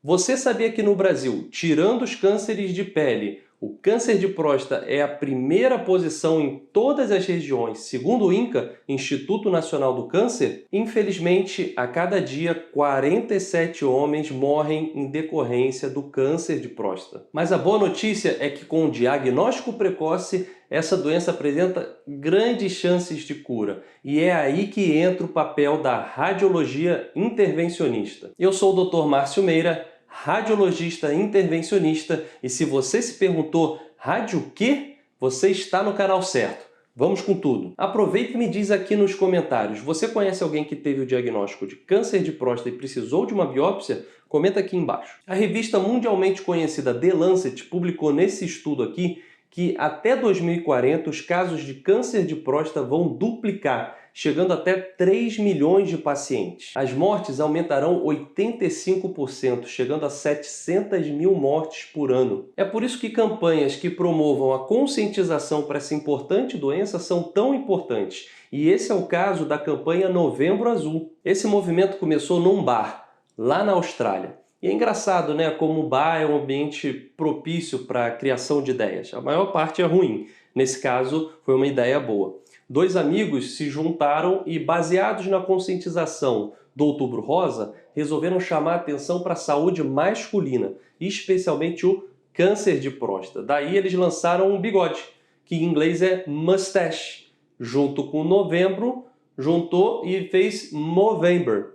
Você sabia que no Brasil, tirando os cânceres de pele, o câncer de próstata é a primeira posição em todas as regiões, segundo o INCA, Instituto Nacional do Câncer? Infelizmente, a cada dia, 47 homens morrem em decorrência do câncer de próstata. Mas a boa notícia é que com o diagnóstico precoce, essa doença apresenta grandes chances de cura. E é aí que entra o papel da radiologia intervencionista. Eu sou o Dr. Márcio Meira, radiologista intervencionista, e se você se perguntou, rádio o quê? Você está no canal certo. Vamos com tudo. Aproveita e me diz aqui nos comentários, você conhece alguém que teve o diagnóstico de câncer de próstata e precisou de uma biópsia? Comenta aqui embaixo. A revista mundialmente conhecida The Lancet publicou nesse estudo aqui que até 2040 os casos de câncer de próstata vão duplicar, chegando até 3 milhões de pacientes. As mortes aumentarão 85%, chegando a 700 mil mortes por ano. É por isso que campanhas que promovam a conscientização para essa importante doença são tão importantes. E esse é o caso da campanha Novembro Azul. Esse movimento começou num bar, lá na Austrália. E é engraçado, né, como o bar é um ambiente propício para a criação de ideias. A maior parte é ruim. Nesse caso, foi uma ideia boa. Dois amigos se juntaram e, baseados na conscientização do Outubro Rosa, resolveram chamar a atenção para a saúde masculina, especialmente o câncer de próstata. Daí eles lançaram um bigode, que em inglês é mustache. Junto com novembro, juntou e fez Movember.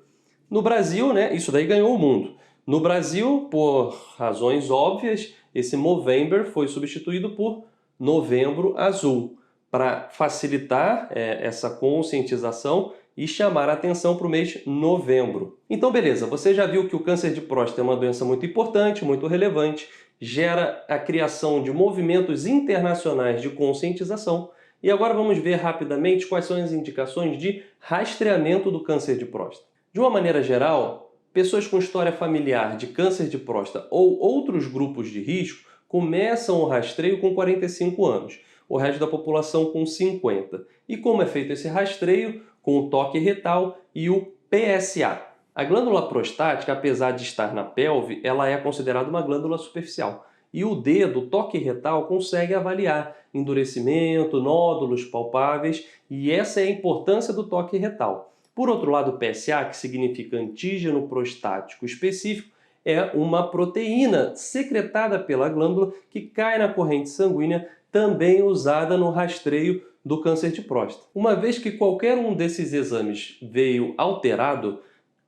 No Brasil, né, isso daí ganhou o mundo. No Brasil, por razões óbvias, esse Movember foi substituído por Novembro Azul, para facilitar essa conscientização e chamar a atenção para o mês novembro. Então, beleza, você já viu que o câncer de próstata é uma doença muito importante, muito relevante, gera a criação de movimentos internacionais de conscientização. E agora vamos ver rapidamente quais são as indicações de rastreamento do câncer de próstata. De uma maneira geral, pessoas com história familiar de câncer de próstata ou outros grupos de risco começam o rastreio com 45 anos. O resto da população com 50. E como é feito esse rastreio? Com o toque retal e o PSA. A glândula prostática, apesar de estar na pelve, ela é considerada uma glândula superficial. E o dedo, o toque retal, consegue avaliar endurecimento, nódulos palpáveis, e essa é a importância do toque retal. Por outro lado, o PSA, que significa antígeno prostático específico, é uma proteína secretada pela glândula que cai na corrente sanguínea, também usada no rastreio do câncer de próstata. Uma vez que qualquer um desses exames veio alterado,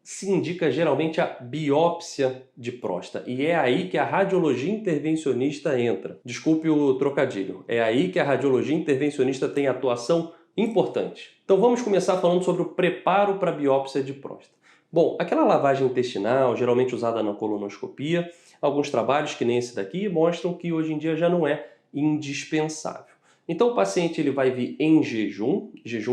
se indica geralmente a biópsia de próstata. E é aí que a radiologia intervencionista entra. Desculpe o trocadilho. É aí que a radiologia intervencionista tem atuação importante. Então vamos começar falando sobre o preparo para a biópsia de próstata. Bom, aquela lavagem intestinal, geralmente usada na colonoscopia, alguns trabalhos, que nem esse daqui, mostram que hoje em dia já não é indispensável. Então o paciente ele vai vir em jejum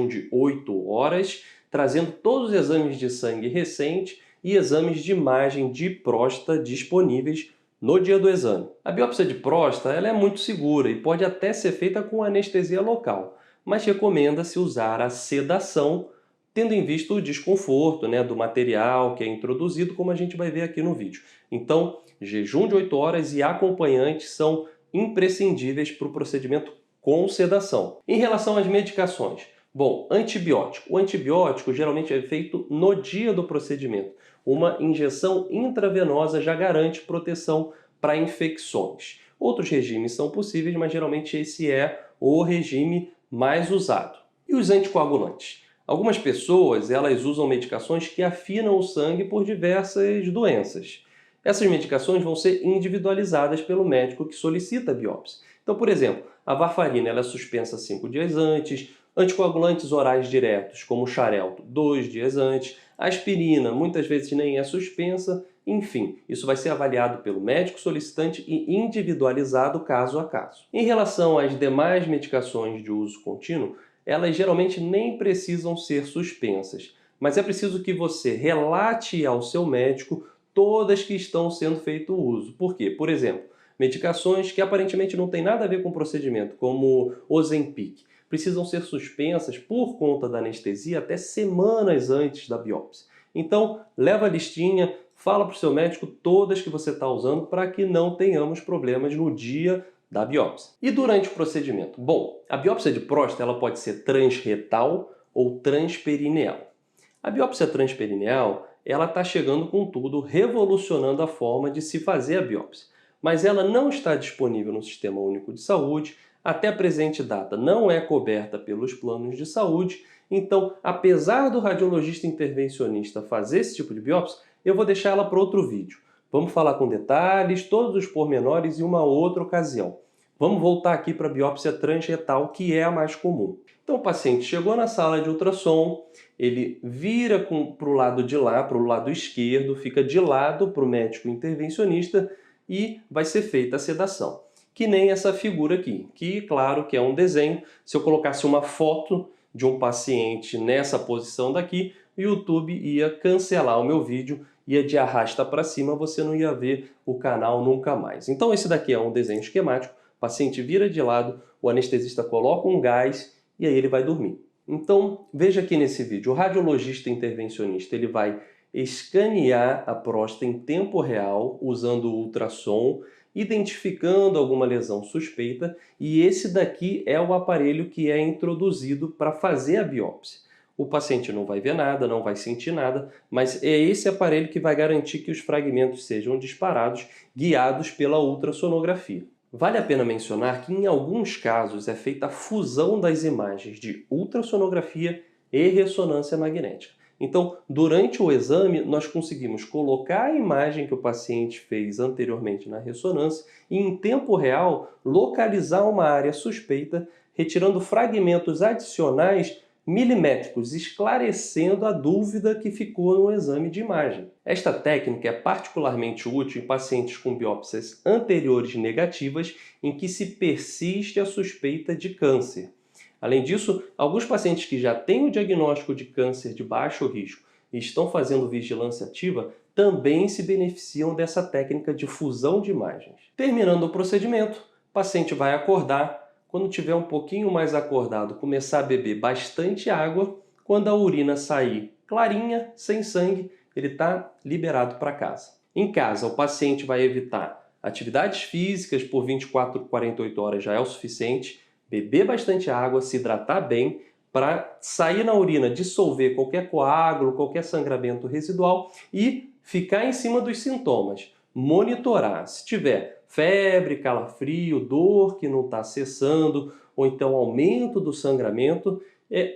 de 8 horas, trazendo todos os exames de sangue recente e exames de imagem de próstata disponíveis no dia do exame. A biópsia de próstata ela é muito segura e pode até ser feita com anestesia local, mas recomenda-se usar a sedação, tendo em vista o desconforto, do material que é introduzido, como a gente vai ver aqui no vídeo. Então, jejum de 8 horas e acompanhantes são imprescindíveis para o procedimento com sedação. Em relação às medicações, bom, antibiótico. O antibiótico geralmente é feito no dia do procedimento. Uma injeção intravenosa já garante proteção para infecções. Outros regimes são possíveis, mas geralmente esse é o regime mais usado. E os anticoagulantes? Algumas pessoas elas usam medicações que afinam o sangue por diversas doenças. Essas medicações vão ser individualizadas pelo médico que solicita a biópsia. Então, por exemplo, a varfarina ela é suspensa 5 dias antes, anticoagulantes orais diretos, como o Xarelto, 2 dias antes, a aspirina muitas vezes nem é suspensa, enfim, isso vai ser avaliado pelo médico solicitante e individualizado caso a caso. Em relação às demais medicações de uso contínuo, elas geralmente nem precisam ser suspensas, mas é preciso que você relate ao seu médico todas que estão sendo feito uso. Por quê? Por exemplo, medicações que aparentemente não têm nada a ver com o procedimento, como Ozempic, precisam ser suspensas por conta da anestesia até semanas antes da biópsia. Então, leva a listinha, fala para o seu médico todas que você está usando para que não tenhamos problemas no dia da biópsia. E durante o procedimento? Bom, a biópsia de próstata ela pode ser transretal ou transperineal. A biópsia transperineal ela está chegando com tudo, revolucionando a forma de se fazer a biópsia. Mas ela não está disponível no Sistema Único de Saúde, até a presente data não é coberta pelos planos de saúde, então, apesar do radiologista intervencionista fazer esse tipo de biópsia, eu vou deixar ela para outro vídeo. Vamos falar com detalhes, todos os pormenores em uma outra ocasião. Vamos voltar aqui para a biópsia transretal, que é a mais comum. Então o paciente chegou na sala de ultrassom, ele vira para o lado de lá, para o lado esquerdo, fica de lado para o médico intervencionista e vai ser feita a sedação. Que nem essa figura aqui, que claro que é um desenho. Se eu colocasse uma foto de um paciente nessa posição daqui, o YouTube ia cancelar o meu vídeo, ia de arrasta para cima, você não ia ver o canal nunca mais. Então esse daqui é um desenho esquemático, o paciente vira de lado, o anestesista coloca um gás e aí ele vai dormir. Então veja aqui nesse vídeo, o radiologista intervencionista ele vai escanear a próstata em tempo real usando o ultrassom, identificando alguma lesão suspeita, e esse daqui é o aparelho que é introduzido para fazer a biópsia. O paciente não vai ver nada, não vai sentir nada, mas é esse aparelho que vai garantir que os fragmentos sejam disparados, guiados pela ultrassonografia. Vale a pena mencionar que em alguns casos é feita a fusão das imagens de ultrassonografia e ressonância magnética. Então, durante o exame, nós conseguimos colocar a imagem que o paciente fez anteriormente na ressonância e, em tempo real, localizar uma área suspeita, retirando fragmentos adicionais milimétricos, esclarecendo a dúvida que ficou no exame de imagem. Esta técnica é particularmente útil em pacientes com biópsias anteriores negativas em que se persiste a suspeita de câncer. Além disso, alguns pacientes que já têm o diagnóstico de câncer de baixo risco e estão fazendo vigilância ativa também se beneficiam dessa técnica de fusão de imagens. Terminando o procedimento, o paciente vai acordar. Quando tiver um pouquinho mais acordado, começar a beber bastante água. Quando a urina sair clarinha, sem sangue, ele está liberado para casa. Em casa, o paciente vai evitar atividades físicas por 24 a 48 horas já é o suficiente. Beber bastante água, se hidratar bem, para sair na urina, dissolver qualquer coágulo, qualquer sangramento residual e ficar em cima dos sintomas. Monitorar. Se tiver febre, calafrio, dor que não está cessando, ou então aumento do sangramento,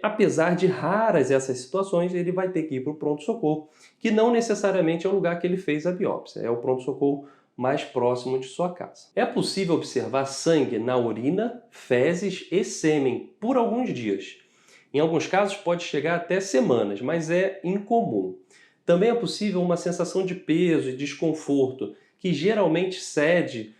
apesar de raras essas situações, ele vai ter que ir para o pronto-socorro, que não necessariamente é o lugar que ele fez a biópsia, é o pronto-socorro mais próximo de sua casa. É possível observar sangue na urina, fezes e sêmen por alguns dias. Em alguns casos pode chegar até semanas, mas é incomum. Também é possível uma sensação de peso e desconforto, que geralmente cede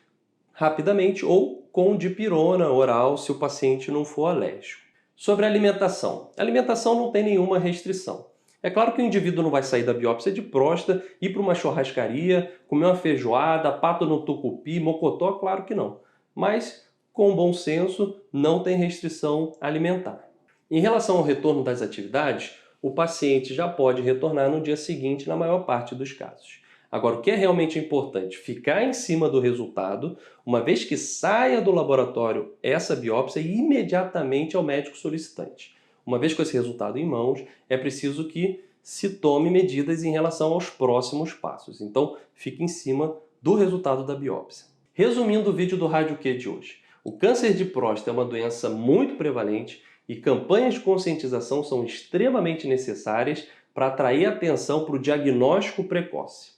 rapidamente ou com dipirona oral se o paciente não for alérgico. Sobre a alimentação. A alimentação não tem nenhuma restrição. É claro que o indivíduo não vai sair da biópsia de próstata, ir para uma churrascaria, comer uma feijoada, pato no tucupi, mocotó, claro que não. Mas, com bom senso, não tem restrição alimentar. Em relação ao retorno das atividades, o paciente já pode retornar no dia seguinte na maior parte dos casos. Agora, o que é realmente importante? Ficar em cima do resultado, uma vez que saia do laboratório essa biópsia e imediatamente ao médico solicitante. Uma vez com esse resultado em mãos, é preciso que se tome medidas em relação aos próximos passos. Então, fique em cima do resultado da biópsia. Resumindo o vídeo do Rádio Q de hoje, o câncer de próstata é uma doença muito prevalente e campanhas de conscientização são extremamente necessárias para atrair atenção para o diagnóstico precoce.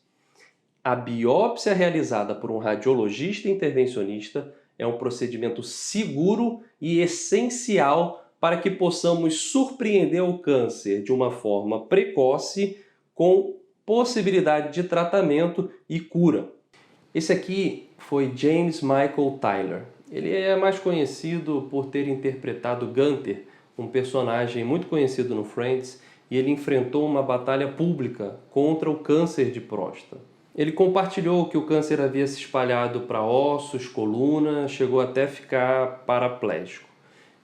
A biópsia realizada por um radiologista intervencionista é um procedimento seguro e essencial para que possamos surpreender o câncer de uma forma precoce com possibilidade de tratamento e cura. Esse aqui foi James Michael Tyler. Ele é mais conhecido por ter interpretado Gunther, um personagem muito conhecido no Friends, e ele enfrentou uma batalha pública contra o câncer de próstata. Ele compartilhou que o câncer havia se espalhado para ossos, coluna, chegou até ficar paraplégico.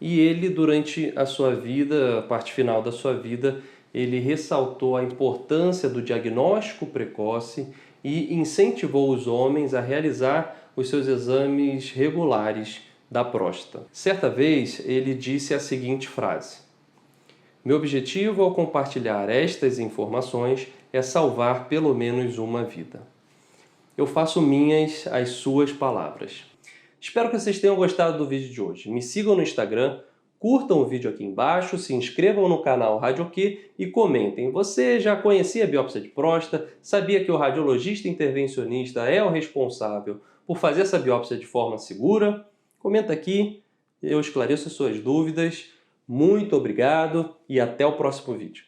E ele, durante a sua vida, a parte final da sua vida, ele ressaltou a importância do diagnóstico precoce e incentivou os homens a realizar os seus exames regulares da próstata. Certa vez, ele disse a seguinte frase: "Meu objetivo ao compartilhar estas informações é salvar pelo menos uma vida." Eu faço minhas as suas palavras. Espero que vocês tenham gostado do vídeo de hoje. Me sigam no Instagram, curtam o vídeo aqui embaixo, se inscrevam no canal Radioquê e comentem. Você já conhecia a biópsia de próstata? Sabia que o radiologista intervencionista é o responsável por fazer essa biópsia de forma segura? Comenta aqui, eu esclareço as suas dúvidas. Muito obrigado e até o próximo vídeo.